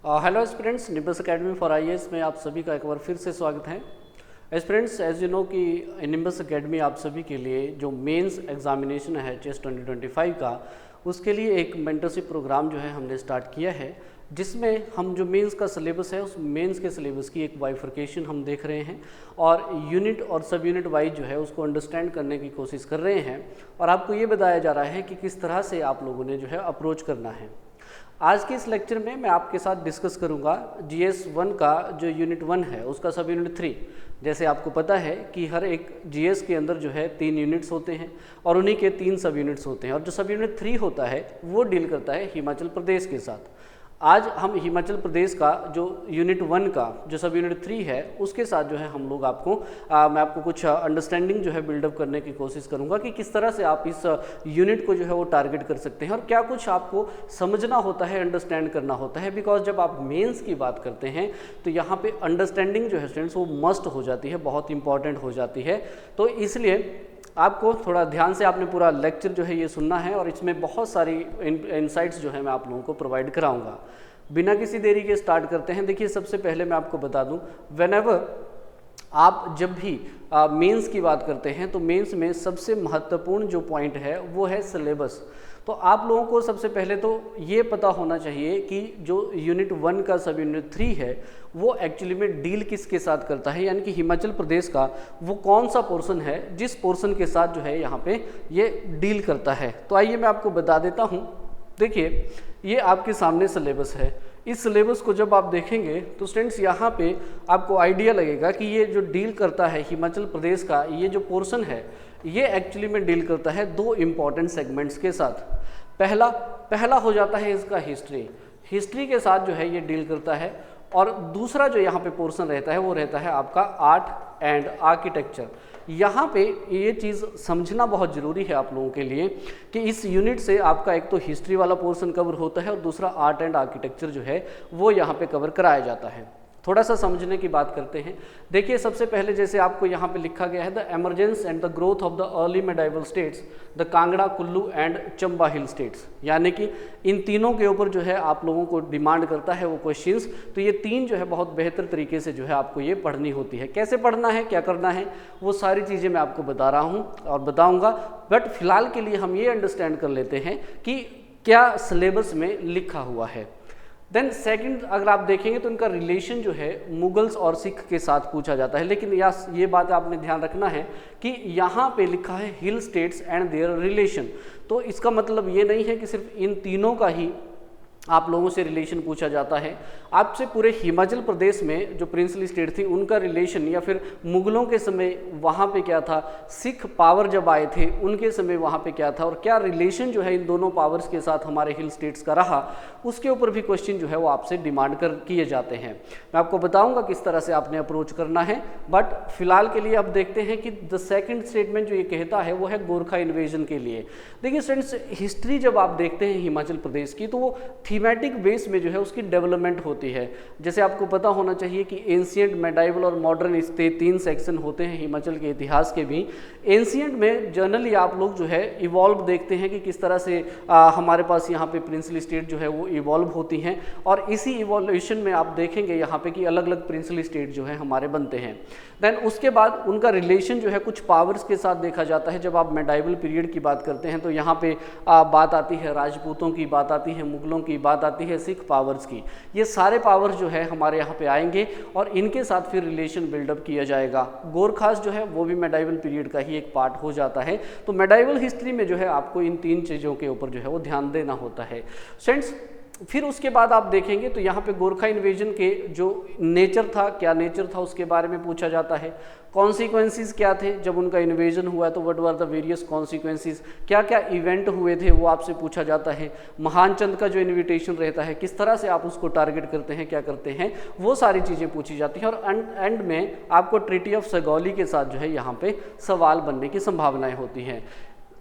Hello students, nimbus academy for IAS में आप सभी का एक बार फिर से स्वागत है। स्टूडेंट्स, एज यू नो कि निम्बस एकेडमी आप सभी के लिए जो मेंस एग्जामिनेशन है चेस 2025 का, उसके लिए एक मेंटरशिप प्रोग्राम जो है हमने स्टार्ट किया है, जिसमें हम जो मेंस का सिलेबस है उस मेंस के सिलेबस की एक बाइफर्केशन हम देख रहे हैं और यूनिट और सब यूनिट वाइज जो है उसको अंडरस्टैंड करने की कोशिश कर रहे हैं और आपको ये बताया जा रहा है कि किस तरह से आप लोगों ने जो है अप्रोच करना है। आज के इस लेक्चर में मैं आपके साथ डिस्कस करूंगा जीएस 1 का जो यूनिट 1 है उसका सब यूनिट 3। जैसे आपको पता है कि हर एक जीएस के अंदर जो है 3 यूनिट्स होते हैं और उन्हीं के 3 सब यूनिट्स होते हैं और जो सब यूनिट 3 होता है वो डील करता है हिमाचल प्रदेश के साथ। आज हम हिमाचल प्रदेश का जो यूनिट 1 का जो सब यूनिट 3 है उसके साथ जो है हम लोग मैं आपको कुछ अंडरस्टैंडिंग जो है बिल्डअप करने की कोशिश करूंगा कि किस तरह से आप इस यूनिट को जो है वो टारगेट कर सकते हैं और क्या कुछ आपको समझना होता है, अंडरस्टैंड करना होता है। बिकॉज जब आप मेंस की बात करते हैं तो यहाँ पे अंडरस्टैंडिंग जो है स्टूडेंट्स वो मस्ट हो जाती है, बहुत इंपॉर्टेंट हो जाती है। तो इसलिए आपको थोड़ा ध्यान से आपने पूरा लेक्चर जो है ये सुनना है और इसमें बहुत सारी इनसाइट्स जो है मैं आप लोगों को प्रोवाइड कराऊंगा। बिना किसी देरी के स्टार्ट करते हैं। देखिए, सबसे पहले मैं आपको बता दूं, व्हेनेवर आप जब भी मेंस की बात करते हैं तो मेंस में सबसे महत्वपूर्ण जो पॉइंट है वो है सिलेबस। तो आप लोगों को सबसे पहले तो ये पता होना चाहिए कि जो यूनिट 1 का सब यूनिट 3 है वो एक्चुअली में डील किसके साथ करता है, यानी कि हिमाचल प्रदेश का वो कौन सा पोर्शन है जिस पोर्शन के साथ जो है यहाँ पे ये डील करता है। तो आइए मैं आपको बता देता हूँ। देखिए, ये आपके सामने सिलेबस है। इस सिलेबस को जब आप देखेंगे तो स्टूडेंट्स यहाँ पे आपको आइडिया लगेगा कि ये जो डील करता है हिमाचल प्रदेश का ये जो पोर्शन है ये एक्चुअली में डील करता है 2 इम्पॉर्टेंट सेगमेंट्स के साथ। पहला हो जाता है इसका हिस्ट्री के साथ जो है ये डील करता है और दूसरा जो यहाँ पे पोर्शन रहता है वो रहता है आपका आर्ट एंड आर्किटेक्चर। यहाँ पे ये चीज़ समझना बहुत ज़रूरी है आप लोगों के लिए कि इस यूनिट से आपका एक तो हिस्ट्री वाला पोर्शन कवर होता है और दूसरा आर्ट एंड आर्किटेक्चर जो है वो यहाँ पे कवर कराया जाता है। थोड़ा सा समझने की बात करते हैं। देखिए, सबसे पहले जैसे आपको यहाँ पे लिखा गया है the emergence and the growth of the early medieval states, the Kangra, Kullu and Chamba hill states, यानी कि इन तीनों के ऊपर जो है आप लोगों को डिमांड करता है वो क्वेश्चंस। तो ये 3 जो है बहुत बेहतर तरीके से जो है आपको ये पढ़नी होती है। कैसे पढ़ना है, क्या करना है, वो सारी चीज़ें मैं आपको बता रहा हूँ और बताऊँगा। बट फिलहाल के लिए हम ये अंडरस्टैंड कर लेते हैं कि क्या सिलेबस में लिखा हुआ है। देन सेकंड, अगर आप देखेंगे तो इनका रिलेशन जो है मुगल्स और सिख के साथ पूछा जाता है। लेकिन ये बात आपने ध्यान रखना है कि यहाँ पे लिखा है हिल स्टेट्स एंड देयर रिलेशन। तो इसका मतलब ये नहीं है कि सिर्फ इन तीनों का ही आप लोगों से रिलेशन पूछा जाता है। आपसे पूरे हिमाचल प्रदेश में जो प्रिंसली स्टेट थी उनका रिलेशन, या फिर मुगलों के समय वहाँ पे क्या था, सिख पावर जब आए थे उनके समय वहाँ पे क्या था और क्या रिलेशन जो है इन दोनों पावर्स के साथ हमारे हिल स्टेट्स का रहा, उसके ऊपर भी क्वेश्चन जो है वो आपसे डिमांड किए जाते हैं। मैं आपको बताऊँगा किस तरह से आपने अप्रोच करना है। बट फिलहाल के लिए आप देखते हैं कि द सेकेंड स्टेटमेंट जो ये कहता है वो है गोरखा इन्वेजन के लिए। देखिए स्टूडेंट्स, हिस्ट्री जब आप देखते हैं हिमाचल प्रदेश की तो वो थीमेटिक बेस में जो है उसकी डेवलपमेंट होती है। जैसे आपको पता होना चाहिए कि एंशिएंट, मेडाइवल और मॉडर्न, इस 3 सेक्शन होते हैं हिमाचल के इतिहास के भी। एंशिएंट में जनरली आप लोग जो है इवॉल्व देखते हैं कि किस तरह से हमारे पास यहाँ पे प्रिंसली स्टेट जो है वो इवॉल्व होती हैं और इसी इवोल्यूशन में आप देखेंगे यहाँ पे कि अलग अलग प्रिंसली स्टेट जो है हमारे बनते हैं। देन उसके बाद उनका रिलेशन जो है कुछ पावर्स के साथ देखा जाता है। जब आप मेडाइवल पीरियड की बात करते हैं तो यहाँ पे बात आती है राजपूतों की, बात आती है मुगलों की, बात आती है सिख पावर्स की। ये सारे पावर्स जो है हमारे यहाँ पे आएंगे और इनके साथ फिर रिलेशन बिल्डअप किया जाएगा। गोरखास जो है वो भी मेडाइवल पीरियड का ही एक पार्ट हो जाता है। तो मेडाइवल हिस्ट्री में जो है आपको इन 3 चीज़ों के ऊपर जो है वो ध्यान देना होता है फ्रेंड्स। फिर उसके बाद आप देखेंगे तो यहाँ पे गोरखा इन्वेजन के जो नेचर था, क्या नेचर था उसके बारे में पूछा जाता है। कॉन्सिक्वेंसेस क्या थे जब उनका इन्वेजन हुआ, तो what were the various consequences, क्या क्या इवेंट हुए थे वो आपसे पूछा जाता है। महानचंद का जो इन्विटेशन रहता है किस तरह से आप उसको टारगेट करते हैं, क्या करते हैं, वो सारी चीज़ें पूछी जाती हैं। और एंड में आपको ट्रीटी ऑफ सगौली के साथ जो है यहाँ पे सवाल बनने की संभावनाएं होती हैं।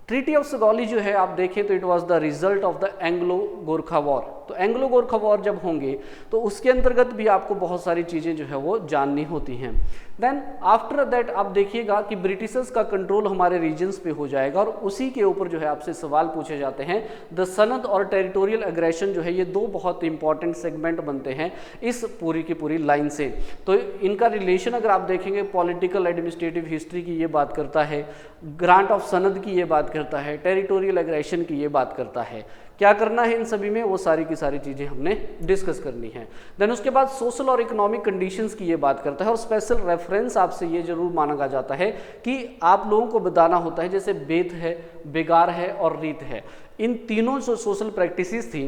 ट्रीटी ऑफ सगौली जो है आप देखें तो it was the result of the Anglo Gorkha war. तो एंग्लो गोरखा वॉर जब होंगे तो उसके अंतर्गत भी आपको बहुत सारी चीज़ें जो है वो जाननी होती हैं। देन आफ्टर दैट आप देखिएगा कि ब्रिटिशर्स का कंट्रोल हमारे रीजन्स पे हो जाएगा और उसी के ऊपर जो है आपसे सवाल पूछे जाते हैं। द सनद और टेरिटोरियल एग्रेशन जो है ये दो बहुत इंपॉर्टेंट सेगमेंट बनते हैं इस पूरी की पूरी लाइन से। तो इनका रिलेशन अगर आप देखेंगे पॉलिटिकल एडमिनिस्ट्रेटिव हिस्ट्री की ये बात करता है, ग्रांट ऑफ सनद की ये बात करता है, टेरिटोरियल एग्रेशन की ये बात करता है। क्या करना है इन सभी में, वो सारी की सारी चीज़ें हमने डिस्कस करनी है। देन उसके बाद सोशल और इकोनॉमिक कंडीशंस की ये बात करता है और स्पेशल रेफरेंस आपसे ये जरूर मांगा जाता है कि आप लोगों को बताना होता है, जैसे बेत है, बेगार है और रीत है, इन तीनों जो सोशल प्रैक्टिसेस थी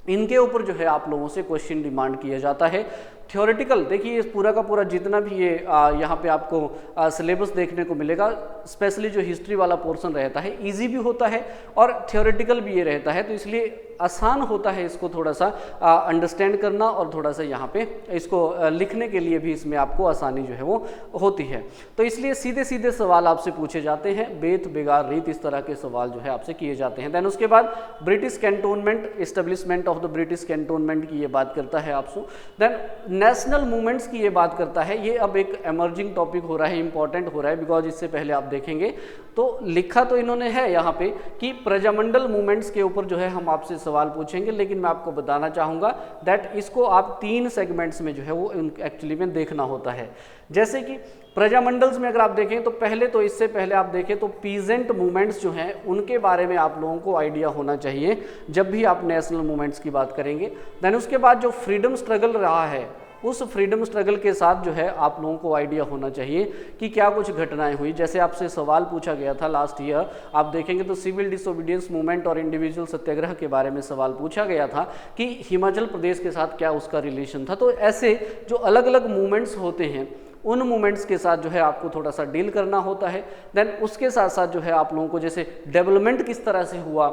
इनके ऊपर जो है आप लोगों से क्वेश्चन डिमांड किया जाता है। थ्योरेटिकल देखिए इस पूरा का पूरा जितना भी ये यहाँ पे आपको सिलेबस देखने को मिलेगा, स्पेशली जो हिस्ट्री वाला पोर्शन रहता है इजी भी होता है और थ्योरेटिकल भी ये रहता है, तो इसलिए आसान होता है इसको थोड़ा सा अंडरस्टैंड करना और थोड़ा सा यहाँ पे इसको लिखने के लिए भी इसमें आपको आसानी जो है वो होती है। तो इसलिए सीधे सीधे सवाल आपसे पूछे जाते हैं, बेत बेगार रीत इस तरह के सवाल जो है आपसे किए जाते हैं। देन उसके बाद British cantonment, establishment of the British cantonment की ये बात करता है आपसे। देन नेशनल मूवमेंट्स की ये बात करता है, ये अब एक एमर्जिंग टॉपिक हो रहा है, इंपॉर्टेंट हो रहा है, बिकॉज इससे पहले आप देखेंगे तो लिखा तो इन्होंने है यहाँ पे कि प्रजामंडल मूवमेंट्स के ऊपर जो है हम आपसे सवाल पूछेंगे, लेकिन मैं आपको बताना चाहूँगा दैट इसको आप 3 सेगमेंट्स में जो है वो एक्चुअली में देखना होता है। जैसे कि प्रजामंडल्स में अगर आप देखें तो पहले तो इससे पहले आप देखें तो पीजेंट मूवमेंट्स जो हैं उनके बारे में आप लोगों को आइडिया होना चाहिए जब भी आप नेशनल मूवमेंट्स की बात करेंगे। देन उसके बाद जो फ्रीडम स्ट्रगल रहा है उस फ्रीडम स्ट्रगल के साथ जो है आप लोगों को आइडिया होना चाहिए कि क्या कुछ घटनाएं हुई। जैसे आपसे सवाल पूछा गया था लास्ट ईयर, आप देखेंगे तो सिविल डिसोबीडियंस मूवमेंट और इंडिविजुअल सत्याग्रह के बारे में सवाल पूछा गया था कि हिमाचल प्रदेश के साथ क्या उसका रिलेशन था। तो ऐसे जो अलग अलग मूवमेंट्स होते हैं उन मूवमेंट्स के साथ जो है आपको थोड़ा सा डील करना होता है। देन उसके साथ साथ जो है आप लोगों को जैसे डेवलपमेंट किस तरह से हुआ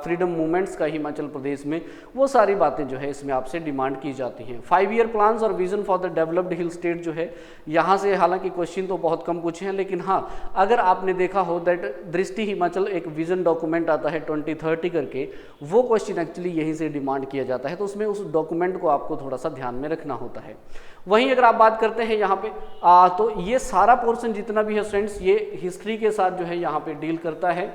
फ्रीडम मूवमेंट्स का हिमाचल प्रदेश में, वो सारी बातें जो है इसमें आपसे डिमांड की जाती हैं। 5 ईयर प्लान्स और vision for the developed hill state जो है यहाँ से हालांकि क्वेश्चन तो बहुत कम पूछे हैं, लेकिन हाँ अगर आपने देखा हो दैट दृष्टि हिमाचल एक विजन डॉक्यूमेंट आता है 2030 करके, वो क्वेश्चन एक्चुअली यहीं से डिमांड किया जाता है, तो उसमें उस डॉक्यूमेंट को आपको थोड़ा सा ध्यान में रखना होता है। वहीं अगर आप बात करते हैं यहाँ पे तो ये सारा पोर्शन जितना भी है फ्रेंड्स ये हिस्ट्री के साथ जो है यहाँ पे डील करता है,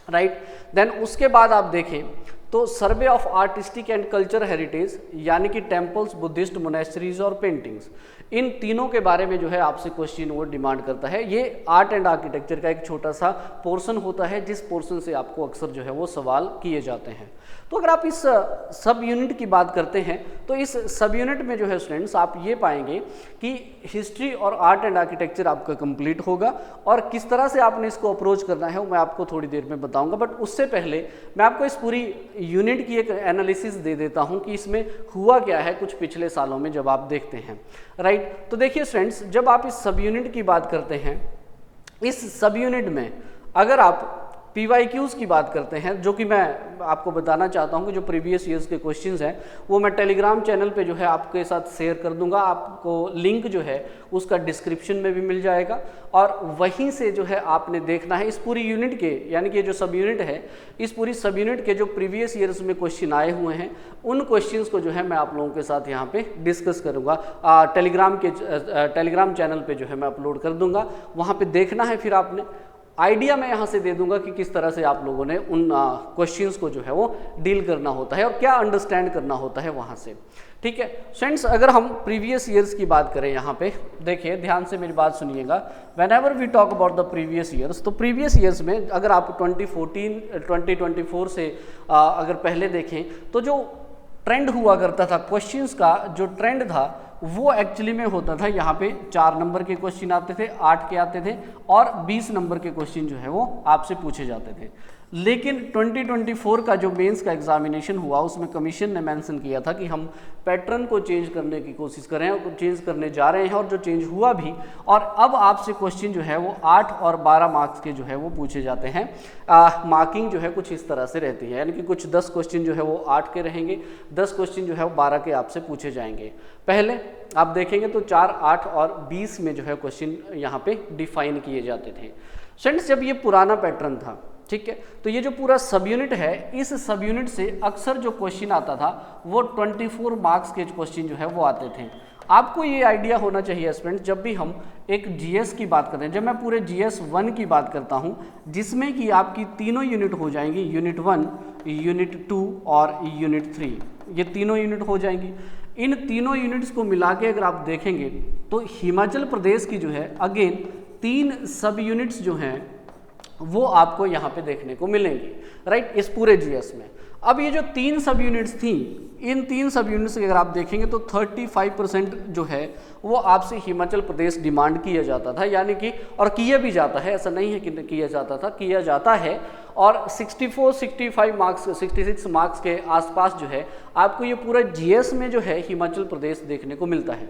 राइट। देन उसके बाद आप देखें तो survey of artistic and culture heritage यानी कि टेम्पल्स, बुद्धिस्ट मोनेस्ट्रीज और पेंटिंग्स, इन तीनों के बारे में जो है आपसे क्वेश्चन वो डिमांड करता है। ये आर्ट एंड आर्किटेक्चर का एक छोटा सा पोर्शन होता है जिस पोर्शन से आपको अक्सर जो है वो सवाल किए जाते हैं। तो अगर आप इस सब यूनिट की बात करते हैं तो इस सब यूनिट में जो है स्टूडेंट्स आप ये पाएंगे कि हिस्ट्री और आर्ट एंड आर्किटेक्चर आपका कंप्लीट होगा और किस तरह से आपने इसको अप्रोच करना है वो मैं आपको थोड़ी देर में बताऊंगा। बट उससे पहले मैं आपको इस पूरी यूनिट की एक एनालिसिस दे देता हूं कि इसमें हुआ क्या है कुछ पिछले सालों में जब आप देखते हैं, राइट। तो देखिए स्टूडेंट्स, जब आप इस सब यूनिट की बात करते हैं, इस सब यूनिट में अगर आप PYQs की बात करते हैं, जो कि मैं आपको बताना चाहता हूं कि जो प्रीवियस ईयर्स के क्वेश्चंस हैं वो मैं टेलीग्राम चैनल पे जो है आपके साथ शेयर कर दूंगा, आपको लिंक जो है उसका डिस्क्रिप्शन में भी मिल जाएगा और वहीं से जो है आपने देखना है इस पूरी यूनिट के, यानी कि जो सब यूनिट है इस पूरी सब यूनिट के जो प्रीवियस ईयर्स में क्वेश्चन आए हुए हैं उन क्वेश्चंस को जो है मैं आप लोगों के साथ यहाँ पे डिस्कस करूँगा। टेलीग्राम चैनल पर जो है मैं अपलोड कर दूँगा, वहाँ पर देखना है। फिर आपने आइडिया मैं यहाँ से दे दूंगा कि किस तरह से आप लोगों ने उन क्वेश्चंस को जो है वो डील करना होता है और क्या अंडरस्टैंड करना होता है वहाँ से, ठीक है। फ्रेंड्स, अगर हम प्रीवियस ईयर्स की बात करें, यहाँ पे देखिए ध्यान से मेरी बात सुनिएगा। Whenever we talk about the previous years, तो प्रीवियस ईयर्स में अगर आप 2024 से अगर पहले देखें तो जो ट्रेंड हुआ करता था क्वेश्चंस का, जो ट्रेंड था वो एक्चुअली में होता था यहाँ पे 4 नंबर के क्वेश्चन आते थे, 8 के आते थे और 20 नंबर के क्वेश्चन जो है वो आपसे पूछे जाते थे। लेकिन 2024 का जो मेंस का एग्जामिनेशन हुआ उसमें कमीशन ने मेंशन किया था कि हम पैटर्न को चेंज करने की कोशिश कर रहे हैं और चेंज करने जा रहे हैं और जो चेंज हुआ भी, और अब आपसे क्वेश्चन जो है वो 8 और 12 मार्क्स के जो है वो पूछे जाते हैं। मार्किंग जो है कुछ इस तरह से रहती है, यानी कि कुछ 10 क्वेश्चन जो है वो 8 के रहेंगे, 10 क्वेश्चन जो है वो 12 के आपसे पूछे जाएंगे। पहले आप देखेंगे तो 4, 8 और 20 में जो है क्वेश्चन यहाँ पे डिफाइन किए जाते थे। फ्रेंड्स, जब ये पुराना पैटर्न था ठीक है। तो ये जो पूरा सब यूनिट है, इस सब यूनिट से अक्सर जो क्वेश्चन आता था वो 24 मार्क्स के क्वेश्चन जो है वो आते थे। आपको ये आइडिया होना चाहिए स्टूडेंट, जब भी हम एक जीएस की बात करते हैं, जब मैं पूरे जीएस 1 की बात करता हूँ जिसमें कि आपकी तीनों यूनिट हो जाएंगी, यूनिट 1, यूनिट 2 और यूनिट 3, ये तीनों यूनिट हो जाएंगी। इन तीनों यूनिट्स को मिला के अगर आप देखेंगे तो हिमाचल प्रदेश की जो है अगेन 3 सब यूनिट्स जो हैं वो आपको यहाँ पे देखने को मिलेंगी, राइट, इस पूरे जीएस में। अब ये जो 3 सब यूनिट्स थी, इन 3 सब यूनिट्स अगर आप देखेंगे तो 35% जो है वो आपसे हिमाचल प्रदेश डिमांड किया जाता था, यानी कि और किया भी जाता है, ऐसा नहीं है कि किया जाता था, किया जाता है। और 64, 65 मार्क्स, 66 मार्क्स के आसपास जो है आपको ये पूरा जीएस में जो है हिमाचल प्रदेश देखने को मिलता है।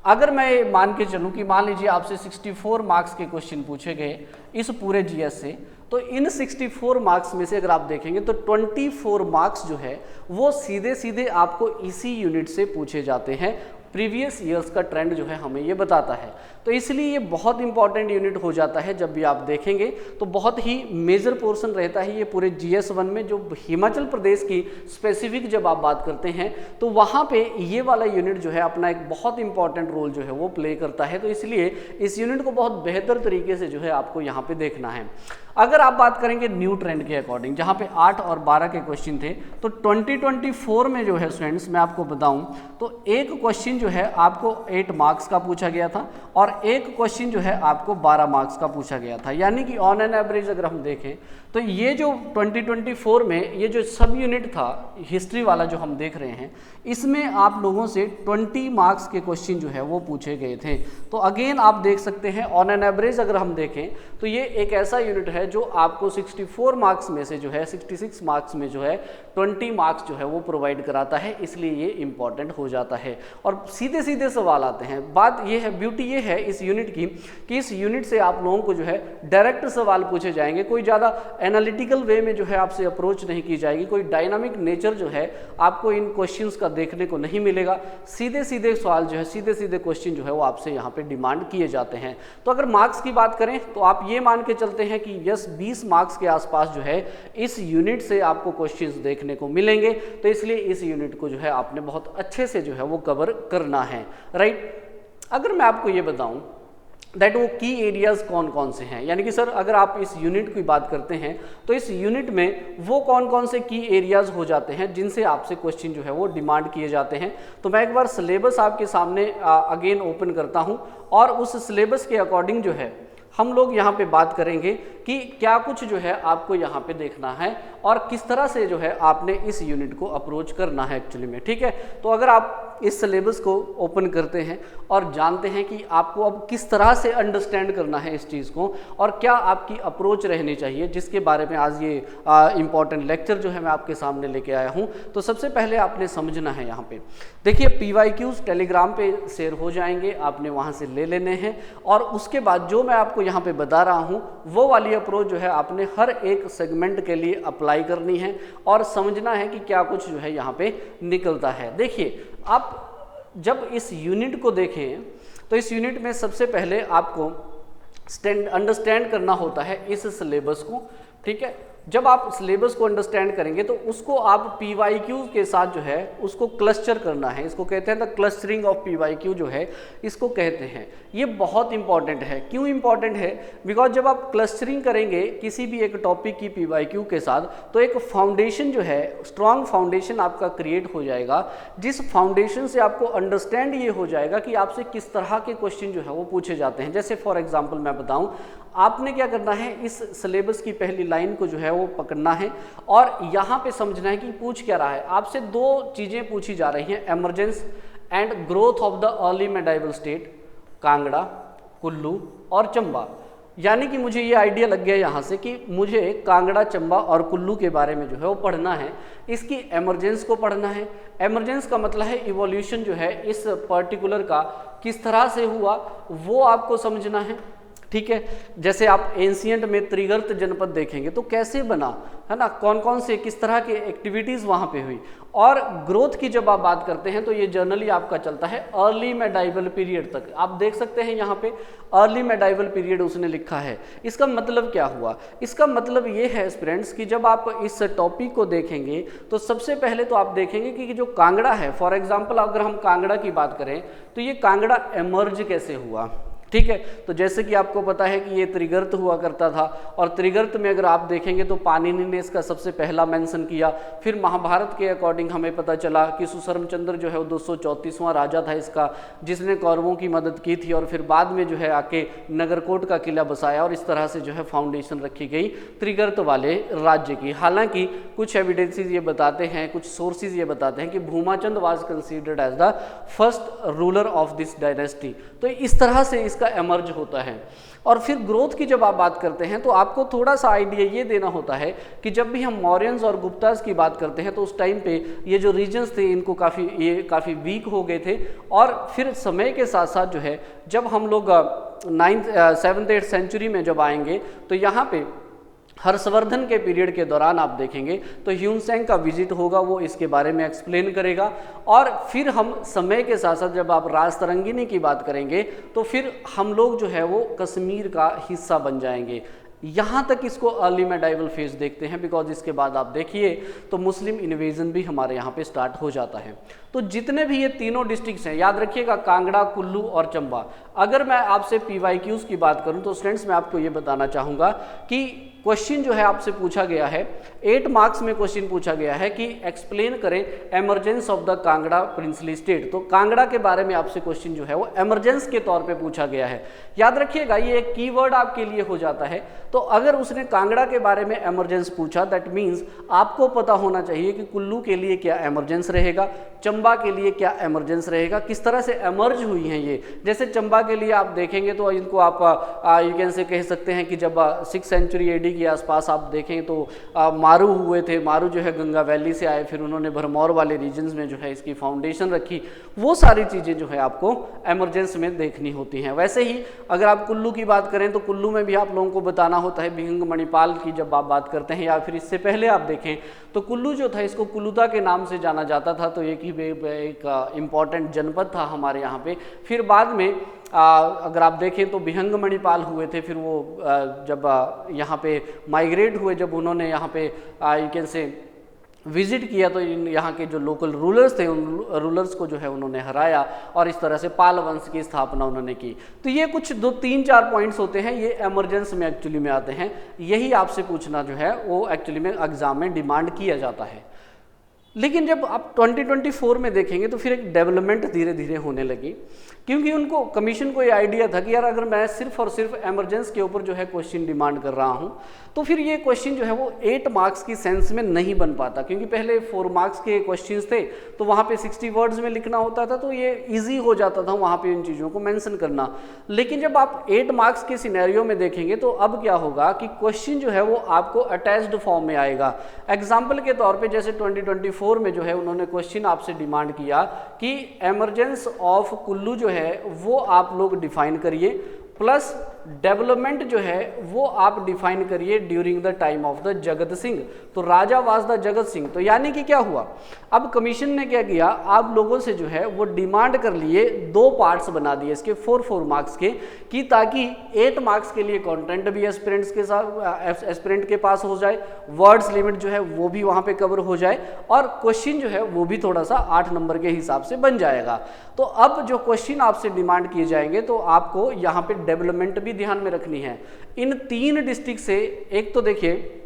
अगर मैं मान के चलूँ कि मान लीजिए आपसे 64 मार्क्स के क्वेश्चन पूछे गए इस पूरे जीएस से, तो इन 64 मार्क्स में से अगर आप देखेंगे तो 24 मार्क्स जो है वो सीधे सीधे आपको इसी यूनिट से पूछे जाते हैं। प्रीवियस ईयर्स का ट्रेंड जो है हमें ये बताता है। तो इसलिए ये बहुत इंपॉर्टेंट यूनिट हो जाता है। जब भी आप देखेंगे तो बहुत ही मेजर पोर्शन रहता है ये पूरे जीएस 1 में। जो हिमाचल प्रदेश की स्पेसिफिक जब आप बात करते हैं तो वहाँ पे ये वाला यूनिट जो है अपना एक बहुत इंपॉर्टेंट रोल जो है वो प्ले करता है। तो इसलिए इस यूनिट को बहुत बेहतर तरीके से जो है आपको यहाँ पे देखना है। अगर आप बात करेंगे न्यू ट्रेंड के अकॉर्डिंग, जहाँ पे 8 और 12 के क्वेश्चन थे, तो 2024 में जो है स्टूडेंट्स मैं आपको बताऊं तो एक क्वेश्चन जो है आपको 8 मार्क्स का पूछा गया था और एक क्वेश्चन जो है आपको 12 मार्क्स का पूछा गया था। यानी कि ऑन एन एवरेज अगर हम देखें तो ये जो 2024 में ये जो सब यूनिट था हिस्ट्री वाला जो हम देख रहे हैं, इसमें आप लोगों से 20 मार्क्स के क्वेश्चन जो है वो पूछे गए थे। तो अगेन आप देख सकते हैं ऑन एन एवरेज अगर हम देखें तो ये एक ऐसा यूनिट है जो आपको 64 मार्क्स में से जो है 66 मार्क्स में जो है 20 मार्क्स जो है वो प्रोवाइड कराता है। इसलिए ये इंपॉर्टेंट हो जाता है और सीधे सीधे सवाल आते हैं। बात ये है, ब्यूटी ये है इस यूनिट की कि इस यूनिट से आप लोगों को जो है डायरेक्ट सवाल पूछे जाएंगे। कोई ज़्यादा एनालिटिकल वे में जो है आपसे अप्रोच नहीं की जाएगी, कोई डायनामिक नेचर जो है आपको इन क्वेश्चंस का देखने को नहीं मिलेगा। सीधे सीधे सवाल जो है, सीधे सीधे क्वेश्चन जो है वो आपसे यहाँ पे डिमांड किए जाते हैं। तो अगर मार्क्स की बात करें तो आप ये मान के चलते हैं कि यस 20 मार्क्स के आसपास जो है इस यूनिट से आपको क्वेश्चंस देखने को मिलेंगे। तो इसलिए इस यूनिट को जो है आपने बहुत अच्छे से जो है वो कवर करना है, राइट। अगर मैं आपको ये बताऊं दैट वो की एरियाज कौन कौन से हैं, यानी कि सर अगर आप इस यूनिट की बात करते हैं तो इस यूनिट में वो कौन कौन से की एरियाज हो जाते हैं जिनसे आपसे क्वेश्चन जो है वो डिमांड किए जाते हैं। तो मैं एक बार सिलेबस आपके सामने अगेन ओपन करता हूं और उस सिलेबस के अकॉर्डिंग जो है हम लोग यहाँ पे बात करेंगे कि क्या कुछ जो है आपको यहाँ पे देखना है और किस तरह से जो है आपने इस यूनिट को अप्रोच करना है एक्चुअली में, ठीक है। तो अगर आप इस सिलेबस को ओपन करते हैं और जानते हैं कि आपको अब किस तरह से अंडरस्टैंड करना है इस चीज़ को और क्या आपकी अप्रोच रहनी चाहिए, जिसके बारे में आज ये इम्पॉर्टेंट लेक्चर जो है मैं आपके सामने लेके आया हूँ। तो सबसे पहले आपने समझना है यहाँ पे, देखिए PYQs टेलीग्राम पे शेयर हो जाएंगे, आपने वहाँ से ले लेने हैं और उसके बाद जो मैं आपको यहाँ पे बता रहा हूँ वो वाली अप्रोच जो है आपने हर एक सेगमेंट के लिए अप्लाई करनी है और समझना है कि क्या कुछ जो है यहाँ पे निकलता है। देखिए आप जब इस यूनिट को देखें तो इस यूनिट में सबसे पहले आपको अंडरस्टैंड करना होता है इस सिलेबस को, ठीक है। जब आप सिलेबस को अंडरस्टैंड करेंगे तो उसको आप PYQ के साथ जो है उसको क्लस्टर करना है। इसको कहते हैं द क्लस्टरिंग ऑफ PYQ जो है इसको कहते हैं। ये बहुत इंपॉर्टेंट है। क्यों इंपॉर्टेंट है? बिकॉज जब आप क्लस्टरिंग करेंगे किसी भी एक टॉपिक की PYQ के साथ तो एक फाउंडेशन जो है, स्ट्रॉन्ग फाउंडेशन आपका क्रिएट हो जाएगा, जिस फाउंडेशन से आपको अंडरस्टैंड ये हो जाएगा कि आपसे किस तरह के क्वेश्चन जो है वो पूछे जाते हैं। जैसे फॉर एग्जाम्पल मैं बताऊँ, आपने क्या करना है, इस सिलेबस की पहली लाइन को जो है वो पकड़ना है और यहाँ पे समझना है कि पूछ क्या रहा है। आपसे दो चीज़ें पूछी जा रही हैं, emergence and growth of the early medieval state, Kangra, Kullu और चंबा। यानी कि मुझे ये आइडिया लग गया यहाँ से कि मुझे कांगड़ा, चंबा और कुल्लू के बारे में जो है वो पढ़ना है, इसकी एमरजेंस को पढ़ना है। एमरजेंस का मतलब है इवोल्यूशन जो है इस पर्टिकुलर का किस तरह से हुआ वो आपको समझना है। ठीक है। जैसे आप एंशियंट में त्रिगर्त जनपद देखेंगे तो कैसे बना, है ना, कौन कौन से किस तरह की एक्टिविटीज़ वहाँ पे हुई। और ग्रोथ की जब आप बात करते हैं तो ये जर्नली आपका चलता है अर्ली मेडाइवल पीरियड तक। आप देख सकते हैं यहाँ पे अर्ली मेडाइवल पीरियड उसने लिखा है। इसका मतलब क्या हुआ? इसका मतलब ये है फ्रेंड्स कि जब आप इस टॉपिक को देखेंगे तो सबसे पहले तो आप देखेंगे कि जो कांगड़ा है, फॉर एग्जाम्पल अगर हम कांगड़ा की बात करें तो ये कांगड़ा एमर्ज कैसे हुआ, ठीक है। तो जैसे कि आपको पता है कि ये त्रिगर्त हुआ करता था, और त्रिगर्त में अगर आप देखेंगे तो पाणिनि ने इसका सबसे पहला मेंशन किया। फिर महाभारत के अकॉर्डिंग हमें पता चला कि सुशर्मचंद्र जो है वो 234वां राजा था इसका, जिसने कौरवों की मदद की थी, और फिर बाद में जो है आके नगरकोट का किला बसाया, और इस तरह से जो है फाउंडेशन रखी गई त्रिगर्त वाले राज्य की। हालांकि कुछ एविडेंसेस ये बताते हैं, कुछ सोर्सेज ये बताते हैं कि Bhumachand was considered as the first ruler of this dynasty. तो इस तरह से इसका एमर्ज होता है। और फिर ग्रोथ की जब आप बात करते हैं तो आपको थोड़ा सा आइडिया ये देना होता है कि जब भी हम मौर्यंस और गुप्तास की बात करते हैं तो उस टाइम पे ये जो रीजन्स थे इनको काफ़ी वीक हो गए थे। और फिर समय के साथ साथ जो है जब हम लोग 7th 8th सेंचुरी में जब आएंगे तो यहाँ पे हर्षवर्धन के पीरियड के दौरान आप देखेंगे तो ह्यूनसेंग का विजिट होगा, वो इसके बारे में एक्सप्लेन करेगा। और फिर हम समय के साथ साथ जब आप राजतरंगिणी की बात करेंगे तो फिर हम लोग जो है वो कश्मीर का हिस्सा बन जाएंगे। यहाँ तक इसको अर्ली मेडाइवल फेज देखते हैं, बिकॉज इसके बाद आप देखिए तो मुस्लिम इन्वेजन भी हमारे यहाँ पे स्टार्ट हो जाता है। तो जितने भी ये तीनों डिस्ट्रिक्ट्स हैं, याद रखिएगा कांगड़ा, कुल्लू और चंबा। अगर मैं आपसे PYQs की बात करूं तो स्टूडेंट्स मैं आपको ये बताना चाहूँगा कि क्वेश्चन जो है आपसे पूछा गया है 8 मार्क्स में क्वेश्चन पूछा गया है कि एक्सप्लेन करें emergence of the Kangra princely state. तो कांगड़ा के बारे में आपसे क्वेश्चन जो है वो एमरजेंस के तौर पे पूछा गया है। याद रखिएगा ये एक कीवर्ड आपके लिए हो जाता है। तो अगर उसने कांगड़ा के बारे में एमरजेंस पूछा, दैट मीन्स आपको पता होना चाहिए कि कुल्लू के लिए क्या एमरजेंस रहेगा, चंबा के लिए क्या एमरजेंस रहेगा, किस तरह से एमर्ज हुई हैं ये। जैसे चंबा के लिए आप देखेंगे तो इनको आप यू कैन से कह सकते हैं कि जब 6th सेंचुरी AD के आसपास आप देखें तो मारू हुए थे। मारू जो है गंगा वैली से आए, फिर उन्होंने भरमौर वाले रीजन्स में जो है इसकी फाउंडेशन रखी। वो सारी चीज़ें जो है आपको एमरजेंस में देखनी होती हैं। वैसे ही अगर आप कुल्लू की बात करें तो कुल्लू में भी आप लोगों को बताना होता है बिहंग मणिपाल की जब आप बात करते हैं, या फिर इससे पहले आप देखें तो कुल्लू जो था इसको कुलुता के नाम से जाना जाता था। तो एक इम्पॉर्टेंट जनपद था हमारे यहाँ पे। फिर बाद में अगर आप देखें तो बिहंग मणिपाल हुए थे, फिर वो जब यहाँ पे माइग्रेट हुए, जब उन्होंने यहाँ पे यू कैन से विजिट किया तो यहाँ के जो लोकल रूलर्स थे उन रूलर्स को जो है उन्होंने हराया, और इस तरह से पाल वंश की स्थापना उन्होंने की। तो ये कुछ 2-3-4 पॉइंट्स होते हैं, ये एमरजेंस में एक्चुअली में आते हैं। यही आपसे पूछना जो है वो एक्चुअली में एग्जाम में डिमांड किया जाता है। लेकिन जब आप 2024 में देखेंगे तो फिर एक डेवलपमेंट धीरे धीरे होने लगी, क्योंकि उनको कमीशन को ये आइडिया था कि यार अगर मैं सिर्फ और सिर्फ एमरजेंस के ऊपर जो है क्वेश्चन डिमांड कर रहा हूँ तो फिर ये क्वेश्चन जो है वो 8 मार्क्स की सेंस में नहीं बन पाता, क्योंकि पहले 4 मार्क्स के क्वेश्चंस थे तो वहाँ पे 60 वर्ड्स में लिखना होता था, तो ये इजी हो जाता था वहाँ पे इन चीज़ों को मेंशन करना। लेकिन जब आप 8 मार्क्स के सिनेरियो में देखेंगे तो अब क्या होगा कि क्वेश्चन जो है वो आपको अटैच्ड फॉर्म में आएगा। एग्जाम्पल के तौर पर जैसे 2024 में जो है उन्होंने क्वेश्चन आपसे डिमांड किया कि एमरजेंस ऑफ कुल्लू जो है वो आप लोग डिफाइन करिए, प्लस डेवलपमेंट जो है वो आप डिफाइन करिए during the time of the Jagat Singh. तो राजा वाज द जगत सिंह। तो यानी कि क्या हुआ, अब कमीशन ने क्या किया, आप लोगों से जो है वो डिमांड कर लिए 2 पार्ट्स बना दिए इसके 4 मार्क्स के, कि ताकि 8 मार्क्स के लिए कंटेंट भी एस्पिरेंट्स के साथ एस्पिरेंट के पास हो जाए, वर्ड्स लिमिट जो है वो भी वहाँ पे कवर हो जाए, और क्वेश्चन जो है वो भी थोड़ा सा 8 नंबर के हिसाब से बन जाएगा। तो अब जो क्वेश्चन आपसे डिमांड किए जाएंगे तो आपको यहाँ पे डेवलपमेंट भी ध्यान में रखनी है। इन 3 डिस्ट्रिक्ट से एक तो देखिए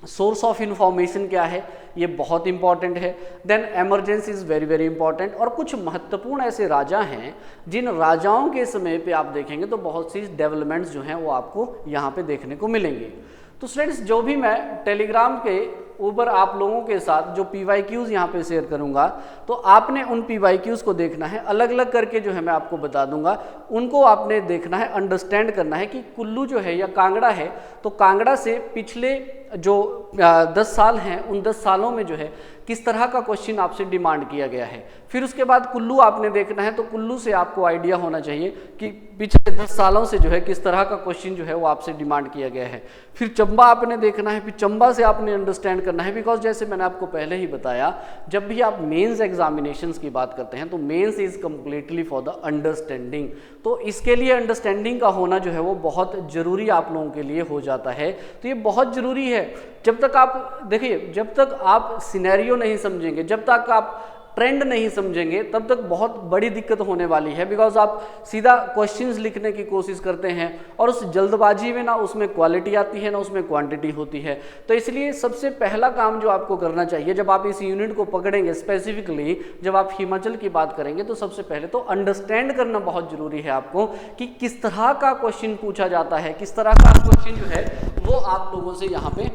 सोर्स ऑफ इंफॉर्मेशन क्या है, ये बहुत इंपॉर्टेंट है। Then emergency is very very important. और कुछ महत्वपूर्ण ऐसे राजा हैं जिन राजाओं के समय पे आप देखेंगे तो बहुत सी डेवलपमेंट्स जो हैं वो आपको यहाँ पे देखने को मिलेंगे। तो स्टूडेंट्स जो भी मैं टेलीग्राम के ऊपर आप लोगों के साथ जो PYQs यहाँ पे शेयर करूँगा तो आपने उन PYQs को देखना है, अलग अलग करके जो है मैं आपको बता दूंगा, उनको आपने देखना है, अंडरस्टैंड करना है कि कुल्लू जो है या कांगड़ा है तो कांगड़ा से पिछले जो 10 साल हैं उन 10 सालों में जो है किस तरह का क्वेश्चन आपसे डिमांड किया गया है। फिर उसके बाद कुल्लू आपने देखना है, तो कुल्लू से आपको आइडिया होना चाहिए कि पिछले 10 सालों से जो है किस तरह का क्वेश्चन जो है वो आपसे डिमांड किया गया है। फिर चंबा आपने देखना है, फिर चंबा से आपने अंडरस्टैंड करना है, बिकॉज जैसे मैंने आपको पहले ही बताया, जब भी आप मेंस एग्जामिनेशंस की बात करते हैं तो mains is completely for the understanding. तो इसके लिए अंडरस्टैंडिंग का होना जो है वो बहुत ज़रूरी आप लोगों के लिए हो जाता है। तो ये बहुत ज़रूरी है। जब तक आप देखिए, जब तक आप सिनेरियो नहीं समझेंगे, जब तक आप ट्रेंड नहीं समझेंगे, तब तक बहुत बड़ी दिक्कत होने वाली है। बिकॉज आप सीधा क्वेश्चंस लिखने की कोशिश करते हैं और उस जल्दबाजी में ना उसमें क्वालिटी आती है ना उसमें क्वांटिटी होती है। तो इसलिए सबसे पहला काम जो आपको करना चाहिए जब आप इस यूनिट को पकड़ेंगे, स्पेसिफिकली जब आप हिमाचल की बात करेंगे, तो सबसे पहले तो अंडरस्टैंड करना बहुत जरूरी है आपको कि किस तरह का क्वेश्चन पूछा जाता है, किस तरह का क्वेश्चन जो है वो आप लोगों से यहाँ पे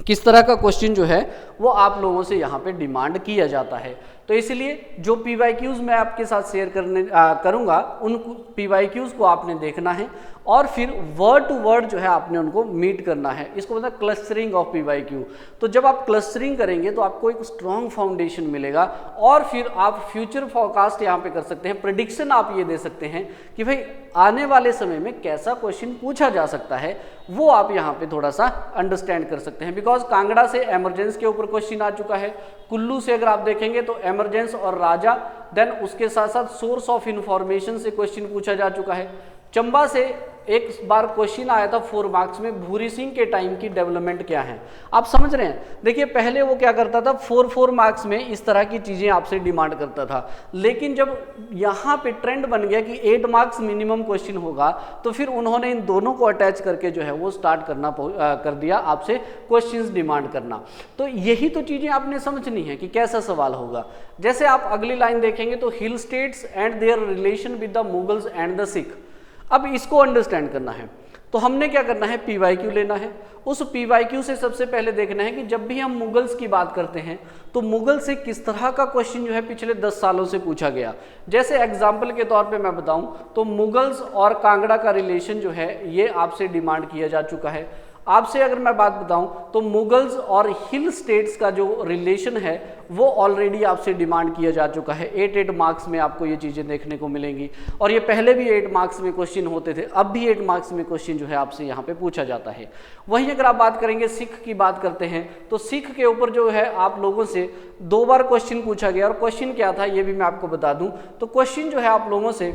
किस तरह का क्वेश्चन जो है वो आप लोगों से यहाँ पे डिमांड किया जाता है। तो इसलिए जो PYQs मैं आपके साथ शेयर करूँगा उन PYQs को आपने देखना है और फिर वर्ड टू वर्ड जो है आपने उनको मीट करना है। इसको मतलब क्लस्टरिंग ऑफ PYQ। तो जब आप क्लस्टरिंग करेंगे तो आपको एक स्ट्रॉन्ग फाउंडेशन मिलेगा और फिर आप फ्यूचर फोरकास्ट यहाँ पे कर सकते हैं, प्रेडिक्शन आप ये दे सकते हैं कि भाई आने वाले समय में कैसा क्वेश्चन पूछा जा सकता है, वो आप यहाँ पे थोड़ा सा अंडरस्टैंड कर सकते हैं। बिकॉज कांगड़ा से एमरजेंस के ऊपर क्वेश्चन आ चुका है, कुल्लू से अगर आप देखेंगे तो एमरजेंस और राजा, देन उसके साथ साथ सोर्स ऑफ इंफॉर्मेशन से क्वेश्चन पूछा जा चुका है। चंबा से एक बार क्वेश्चन आया था 4 मार्क्स में, भूरी सिंह के टाइम की डेवलपमेंट क्या है। आप समझ रहे हैं, देखिए पहले वो क्या करता था, 4 मार्क्स में इस तरह की चीजें आपसे डिमांड करता था, लेकिन जब यहाँ पे ट्रेंड बन गया कि 8 मार्क्स मिनिमम क्वेश्चन होगा, तो फिर उन्होंने इन दोनों को अटैच करके जो है वो स्टार्ट करना कर दिया आपसे क्वेश्चंस डिमांड करना। तो यही तो चीजें आपने समझनी है कि कैसा सवाल होगा। जैसे आप अगली लाइन देखेंगे तो हिल states and there relation with the Mughals and the Sikh. अब इसको अंडरस्टैंड करना है तो हमने क्या करना है, PYQ लेना है। उस PYQ से सबसे पहले देखना है कि जब भी हम मुगल्स की बात करते हैं तो मुगल से किस तरह का क्वेश्चन जो है पिछले 10 सालों से पूछा गया। जैसे एग्जाम्पल के तौर पे मैं बताऊं तो मुगल्स और कांगड़ा का रिलेशन जो है ये आपसे डिमांड किया जा चुका है। आपसे अगर मैं बात बताऊं तो मुगल्स और हिल स्टेट्स का जो रिलेशन है वो ऑलरेडी आपसे डिमांड किया जा चुका है। 8 मार्क्स में आपको ये चीज़ें देखने को मिलेंगी और ये पहले भी 8 मार्क्स में क्वेश्चन होते थे, अब भी 8 मार्क्स में क्वेश्चन जो है आपसे यहाँ पे पूछा जाता है। वहीं अगर आप बात करेंगे सिख की बात करते हैं तो सिख के ऊपर जो है आप लोगों से 2 बार क्वेश्चन पूछा गया और क्वेश्चन क्या था ये भी मैं आपको बता दूँ। तो क्वेश्चन जो है आप लोगों से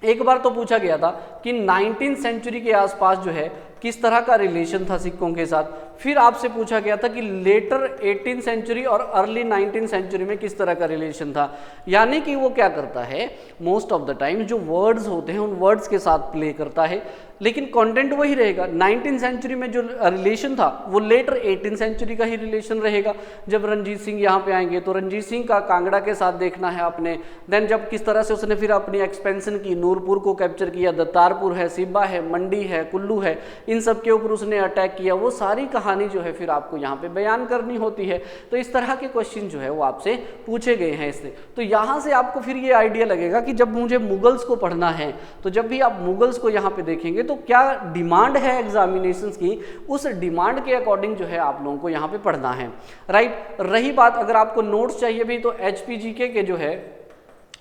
एक बार तो पूछा गया था कि 19वीं सेंचुरी के आसपास जो है किस तरह का रिलेशन था सिखों के साथ। फिर आपसे पूछा गया था कि लेटर 18वीं सेंचुरी और अर्ली 19वीं सेंचुरी में किस तरह का रिलेशन था। यानी कि वो क्या करता है, मोस्ट ऑफ द टाइम जो वर्ड्स होते हैं उन वर्ड्स के साथ प्ले करता है, लेकिन कंटेंट वही रहेगा। 19वीं सेंचुरी में जो रिलेशन था वो लेटर 18वीं सेंचुरी का ही रिलेशन रहेगा। जब रंजीत सिंह यहाँ पे आएंगे तो रंजीत सिंह का कांगड़ा के साथ देखना है आपने। देन जब किस तरह से उसने फिर अपनी एक्सपेंशन की, नूरपुर को कैप्चर किया, दत्तारपुर है, सिब्बा है, मंडी है, कुल्लू है, इन सब के ऊपर उसने अटैक किया, वो सारी कहानी जो है फिर आपको यहाँ पे बयान करनी होती है। तो इस तरह के क्वेश्चन जो है वो आपसे पूछे गए हैं इससे। तो यहाँ से आपको फिर ये आइडिया लगेगा कि जब मुझे मुगल्स को पढ़ना है तो जब भी आप मुगल्स को यहाँ पे देखेंगे तो क्या डिमांड है एग्जामिनेशंस की, उस डिमांड के अकॉर्डिंग जो है आप लोगों को यहाँ पे पढ़ना है, राइट। रही बात अगर आपको नोट्स चाहिए भी तो HPGK के जो है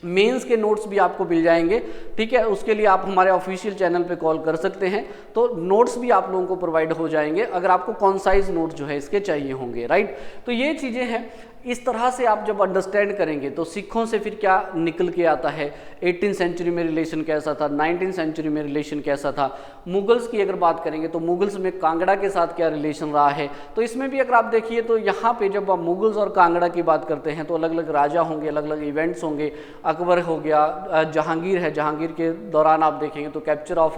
मेंस के नोट्स भी आपको मिल जाएंगे, ठीक है। उसके लिए आप हमारे ऑफिशियल चैनल पे कॉल कर सकते हैं, तो नोट्स भी आप लोगों को प्रोवाइड हो जाएंगे अगर आपको कॉन्साइज नोट्स जो है इसके चाहिए होंगे, राइट। तो ये चीज़ें हैं। इस तरह से आप जब अंडरस्टैंड करेंगे तो सिखों से फिर क्या निकल के आता है, 18वीं सेंचुरी में रिलेशन कैसा था, 19वीं सेंचुरी में रिलेशन कैसा था। मुगल्स की अगर बात करेंगे तो मुगल्स में कांगड़ा के साथ क्या रिलेशन रहा है। तो इसमें भी अगर आप देखिए तो यहाँ पे जब आप मुगल्स और कांगड़ा की बात करते हैं तो अलग अलग राजा होंगे, अलग अलग इवेंट्स होंगे। अकबर हो गया, जहांगीर है, जहांगीर के दौरान आप देखेंगे तो कैप्चर ऑफ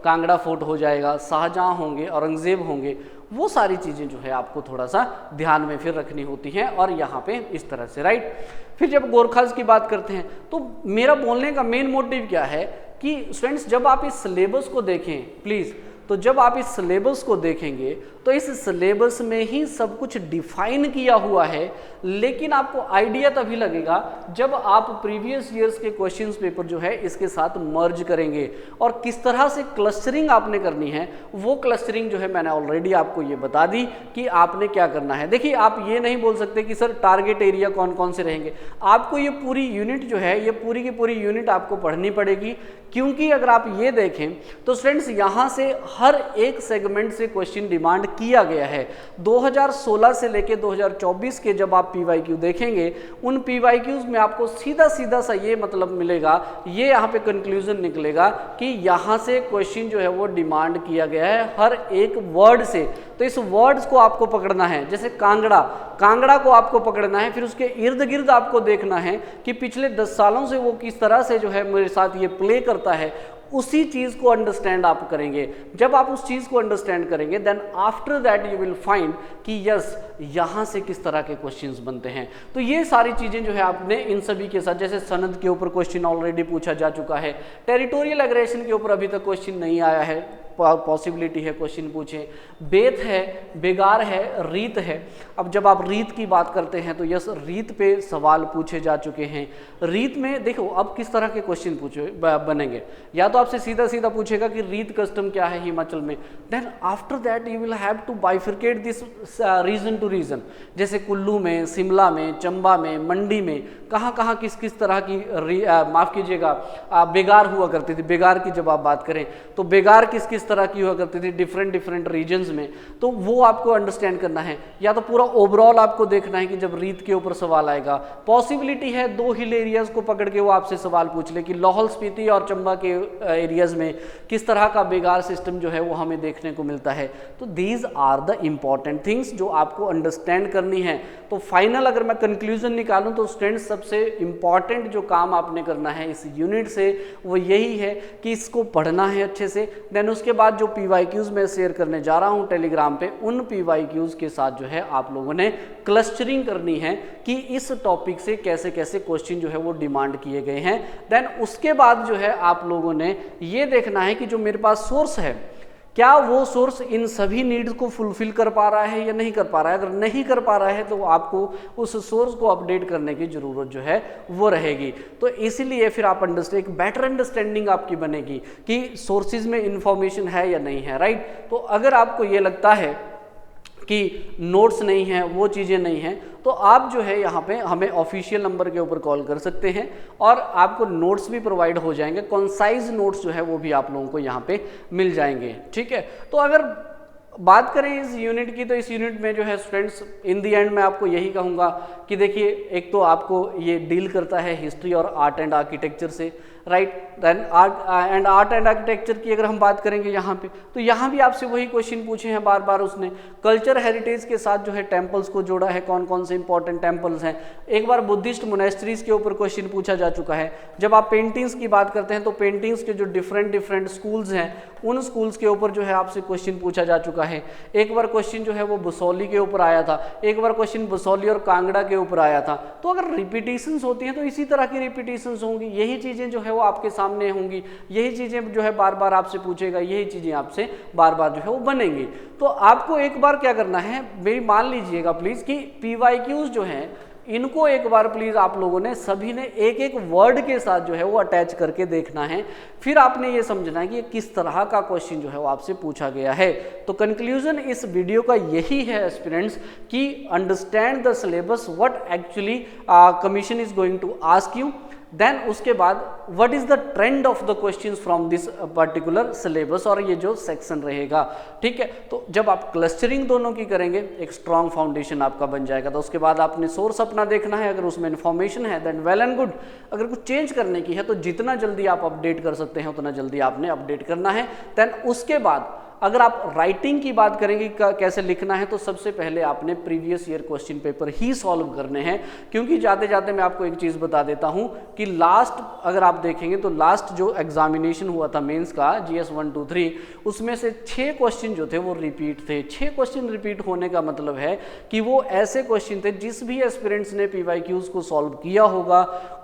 कांगड़ा फोर्ट हो जाएगा, शाहजहां होंगे, औरंगजेब होंगे। वो सारी चीज़ें जो है आपको थोड़ा सा ध्यान में फिर रखनी होती हैं और यहाँ पे इस तरह से, राइट। फिर जब गोरखाज की बात करते हैं तो मेरा बोलने का मेन मोटिव क्या है कि स्टूडेंट्स जब आप इस सिलेबस को देखें प्लीज़, तो जब आप इस सिलेबस को देखेंगे तो इस सिलेबस में ही सब कुछ डिफाइन किया हुआ है, लेकिन आपको आइडिया तभी लगेगा जब आप प्रीवियस ईयर्स के क्वेश्चंस पेपर जो है इसके साथ मर्ज करेंगे। और किस तरह से क्लस्टरिंग आपने करनी है, वो क्लस्टरिंग जो है मैंने ऑलरेडी आपको ये बता दी कि आपने क्या करना है। देखिए, आप ये नहीं बोल सकते कि सर टारगेट एरिया कौन कौन से रहेंगे, आपको ये पूरी यूनिट जो है, ये पूरी की पूरी यूनिट आपको पढ़नी पड़ेगी, क्योंकि अगर आप ये देखें तो स्टूडेंट्स यहाँ से हर एक सेगमेंट से क्वेश्चन डिमांड किया गया है। 2016 से लेके 2024 के जब आप पीवाईक्यू देखेंगे, उन पीवाईक्यूज में आपको सीधा सीधा सा ये मतलब मिलेगा, ये यहाँ पे कंक्लूजन निकलेगा कि यहाँ से क्वेश्चन जो है वो डिमांड किया गया है हर एक वर्ड से। तो इस वर्ड्स को आपको पकड़ना है, जैसे कांगड़ा, कांगड़ा को आपको पकड़ना है, फिर उसके इर्द गिर्द आपको देखना है कि पिछले 10 सालों से वो किस तरह से जो है मेरे साथ ये प्ले करता है, उसी चीज को अंडरस्टैंड आप करेंगे। जब आप उस चीज को अंडरस्टैंड करेंगे, then after that you will find कि यस यहां से किस तरह के क्वेश्चंस बनते हैं। तो ये सारी चीजें जो है आपने इन सभी के साथ, जैसे सनद के ऊपर क्वेश्चन ऑलरेडी पूछा जा चुका है, टेरिटोरियल एग्रेशन के ऊपर अभी तक क्वेश्चन नहीं आया है, पॉसिबिलिटी है क्वेश्चन पूछे, बेत है, बेगार है, रीत है। अब जब आप रीत की बात करते हैं तो यस रीत पे सवाल पूछे जा चुके हैं। रीत में देखो अब किस तरह के क्वेश्चन पूछे बनेंगे, या तो आपसे सीधा सीधा पूछेगा कि रीत कस्टम क्या है हिमाचल में, then after that you will have to bifurcate this region to region, जैसे कुल्लू में, शिमला में, चंबा में, मंडी में कहाँ कहाँ किस किस तरह की माफ़ कीजिएगा बेगार हुआ करती थी। बेगार की जब आप बात करें तो बेगार किस किस तरह की हुआ करती थी डिफरेंट रीजन्स में, तो वो आपको अंडरस्टैंड करना है। या तो पूरा ओवरऑल आपको देखना है कि जब रीत के ऊपर सवाल आएगा, पॉसिबिलिटी है 2 हिल एरियाज को पकड़ के वो आपसे सवाल पूछ ले कि लाहौल स्पीति और चंबा के एरियाज में किस तरह का बेगार सिस्टम जो है वो हमें देखने को मिलता है। तो these are the important things जो आपको अंडरस्टैंड करनी है। तो फाइनल अगर मैं कंक्लूजन निकालूं तो स्टूडेंट्स सबसे इंपॉर्टेंट जो काम आपने करना है इस यूनिट से वो यही है कि इसको पढ़ना है अच्छे से। देन उसके बाद जो पीवाईक्यूज मैं शेयर करने जा रहा हूं टेलीग्राम पे, उन पीवाईक्यूज के साथ जो है आप लोगों ने क्लस्टरिंग करनी है कि इस टॉपिक से कैसे कैसे क्वेश्चन जो है वो डिमांड किए गए हैं। देन उसके बाद जो है आप लोगों ने ये देखना है कि जो मेरे पास सोर्स है, क्या वो सोर्स इन सभी नीड्स को फुलफिल कर पा रहा है या नहीं कर पा रहा है। अगर नहीं कर पा रहा है तो आपको उस सोर्स को अपडेट करने की जरूरत जो है वो रहेगी। तो इसीलिए फिर आप एक बेटर अंडरस्टैंडिंग आपकी बनेगी कि सोर्सेज में इंफॉर्मेशन है या नहीं है, राइट। तो अगर आपको ये लगता है कि नोट्स नहीं है, वो चीज़ें नहीं हैं, तो आप जो है यहाँ पे हमें ऑफिशियल नंबर के ऊपर कॉल कर सकते हैं और आपको नोट्स भी प्रोवाइड हो जाएंगे। कॉन्साइज नोट्स जो है वो भी आप लोगों को यहाँ पे मिल जाएंगे, ठीक है। तो अगर बात करें इस यूनिट की, तो इस यूनिट में जो है स्टूडेंट्स इन दी एंड मैं आपको यही कहूँगा कि देखिए, एक तो आपको ये डील करता है हिस्ट्री और आर्ट एंड आर्किटेक्चर से, right. Then art and architecture की अगर हम बात करेंगे यहाँ पे, तो यहाँ भी आपसे वही क्वेश्चन पूछे हैं बार बार उसने। कल्चर हेरिटेज के साथ जो है टेम्पल्स को जोड़ा है, कौन कौन से इंपॉर्टेंट टेम्पल्स हैं। एक बार बुद्धिस्ट मोनेस्ट्रीज के ऊपर क्वेश्चन पूछा जा चुका है। जब आप पेंटिंग्स की बात करते हैं तो पेंटिंग्स के जो डिफरेंट स्कूल्स हैं, उन स्कूल्स के ऊपर जो है आपसे क्वेश्चन पूछा जा चुका है। एक बार क्वेश्चन जो है वो बसौली के ऊपर आया था, एक बार क्वेश्चन बसौली और कांगड़ा के ऊपर आया था। तो अगर रिपीटिशंस होती हैं तो इसी तरह की रिपीटिशंस होंगी, यही चीज़ें जो है वो आपके सामने होंगी, यही चीज़ें जो है बार बार आपसे पूछेगा, यही चीज़ें आपसे बार बार जो है वो बनेंगी। तो आपको एक बार क्या करना है, मेरी मान लीजिएगा प्लीज़ कि पीवाईक्यूज जो हैं इनको एक बार प्लीज़ आप लोगों ने सभी ने एक एक वर्ड के साथ जो है वो अटैच करके देखना है। फिर आपने ये समझना है कि किस तरह का क्वेश्चन जो है वो आपसे पूछा गया है। तो कंक्लूजन इस वीडियो का यही है एस्पिरेंट्स कि understand the syllabus, what actually commission is going to ask you. Then उसके बाद what is the trend of the questions from this particular syllabus, और ये जो सेक्शन रहेगा, ठीक है। तो जब आप क्लस्टरिंग दोनों की करेंगे, एक स्ट्रॉन्ग फाउंडेशन आपका बन जाएगा। तो उसके बाद आपने सोर्स अपना देखना है, अगर उसमें इन्फॉर्मेशन है देन वेल एंड गुड। अगर कुछ चेंज करने की है तो जितना जल्दी आप अपडेट कर सकते हैं उतना जल्दी आपने अपडेट करना है। देन उसके बाद अगर आप राइटिंग की बात करेंगे कैसे लिखना है, तो सबसे पहले आपने प्रीवियस ईयर क्वेश्चन पेपर ही सॉल्व करने हैं। क्योंकि जाते जाते मैं आपको एक चीज़ बता देता हूं कि लास्ट अगर आप देखेंगे तो लास्ट जो एग्जामिनेशन हुआ था मेंस का GS 1 2 3, उसमें से 6 क्वेश्चन जो थे वो रिपीट थे। 6 क्वेश्चन रिपीट होने का मतलब है कि वो ऐसे क्वेश्चन थे जिस भी एस्पिरेंट्स ने पीवाईक्यूज को सॉल्व किया होगा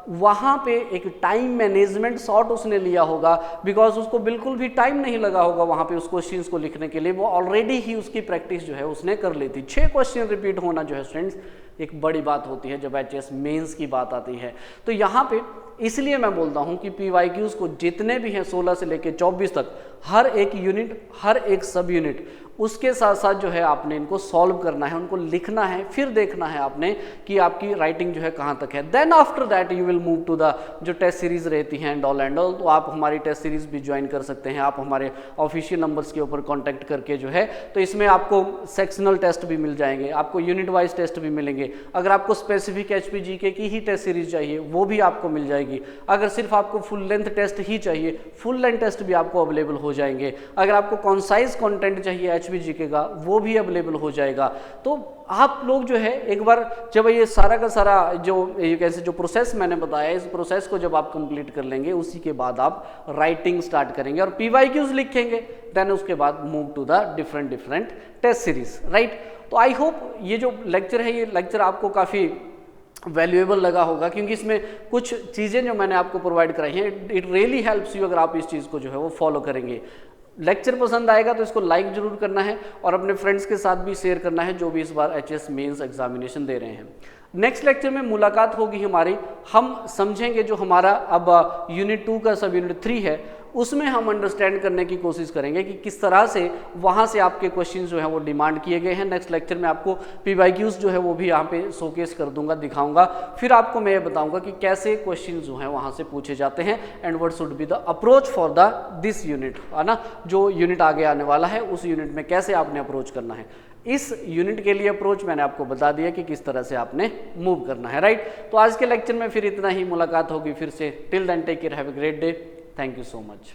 वहाँ पे एक टाइम मैनेजमेंट शॉर्ट उसने लिया होगा, बिकॉज उसको बिल्कुल भी टाइम नहीं लगा होगा वहाँ पे उस क्वेश्चन क्वेश्चंस को लिखने के लिए वो ऑलरेडी ही उसकी प्रैक्टिस जो है उसने कर ली थी। 6 क्वेश्चन रिपीट होना जो है स्टूडेंट्स एक बड़ी बात होती है जब एचएस मेंस की बात आती है। तो यहाँ पे इसलिए मैं बोलता हूँ कि पीवाईक्यूज को जितने भी हैं 16 से लेकर 24 तक, हर एक यूनिट, हर एक सब यूनिट, उसके साथ साथ जो है आपने इनको सॉल्व करना है, उनको लिखना है, फिर देखना है आपने कि आपकी राइटिंग जो है कहाँ तक है। Then after that you will move to the जो टेस्ट सीरीज रहती हैं एंड ऑल, तो आप हमारी टेस्ट सीरीज भी ज्वाइन कर सकते हैं। आप हमारे ऑफिशियल नंबर्स के ऊपर कॉन्टैक्ट करके जो है, तो इसमें आपको सेक्शनल टेस्ट भी मिल जाएंगे, आपको यूनिट वाइज टेस्ट भी मिलेंगे। अगर आपको स्पेसिफिक एचपीजीके की ही टेस्ट सीरीज चाहिए वो भी आपको मिल जाएगी। अगर सिर्फ आपको फुल लेंथ टेस्ट ही चाहिए, फुल लेंथ टेस्ट भी आपको अवेलेबल हो जाएंगे। अगर आपको कॉन्साइज कंटेंट चाहिए एचपीजीके का वो भी अवेलेबल हो जाएगा। तो आप लोग जो है एक बार जब ये सारा का सारा जो ये कैसे जो प्रोसेस मैंने बताया, इस प्रोसेस को जब आप कंप्लीट कर लेंगे उसी के बाद आप राइटिंग स्टार्ट करेंगे और पीवाईक्यूज लिखेंगे। देन उसके बाद move to the different test series, right. तो आई होप ये जो लेक्चर है, ये लेक्चर आपको काफ़ी वैल्यूएबल लगा होगा, क्योंकि इसमें कुछ चीज़ें जो मैंने आपको प्रोवाइड कराई हैं, इट रियली हेल्प्स यू अगर आप इस चीज़ को जो है वो फॉलो करेंगे। लेक्चर पसंद आएगा तो इसको लाइक जरूर करना है और अपने फ्रेंड्स के साथ भी शेयर करना है जो भी इस बार एचएस मेंस एग्जामिनेशन दे रहे हैं। नेक्स्ट लेक्चर में मुलाकात होगी हमारी, हम समझेंगे जो हमारा अब यूनिट 2 का सब यूनिट 3 है, उसमें हम अंडरस्टैंड करने की कोशिश करेंगे कि किस तरह से वहाँ से आपके क्वेश्चंस जो है वो डिमांड किए गए हैं। नेक्स्ट लेक्चर में आपको पीवाईक्यूज जो है वो भी यहाँ पे शोकेस कर दूंगा, दिखाऊंगा। फिर आपको मैं ये बताऊंगा कि कैसे क्वेश्चंस जो हैं वहाँ से पूछे जाते हैं and what should be the approach for the this unit, है ना। जो यूनिट आगे आने वाला है उस यूनिट में कैसे आपने अप्रोच करना है। इस यूनिट के लिए अप्रोच मैंने आपको बता दिया कि किस तरह से आपने मूव करना है, राइट। तो आज के लेक्चर में फिर इतना ही, मुलाकात होगी फिर से। Till then take care, have a great day, thank you so much.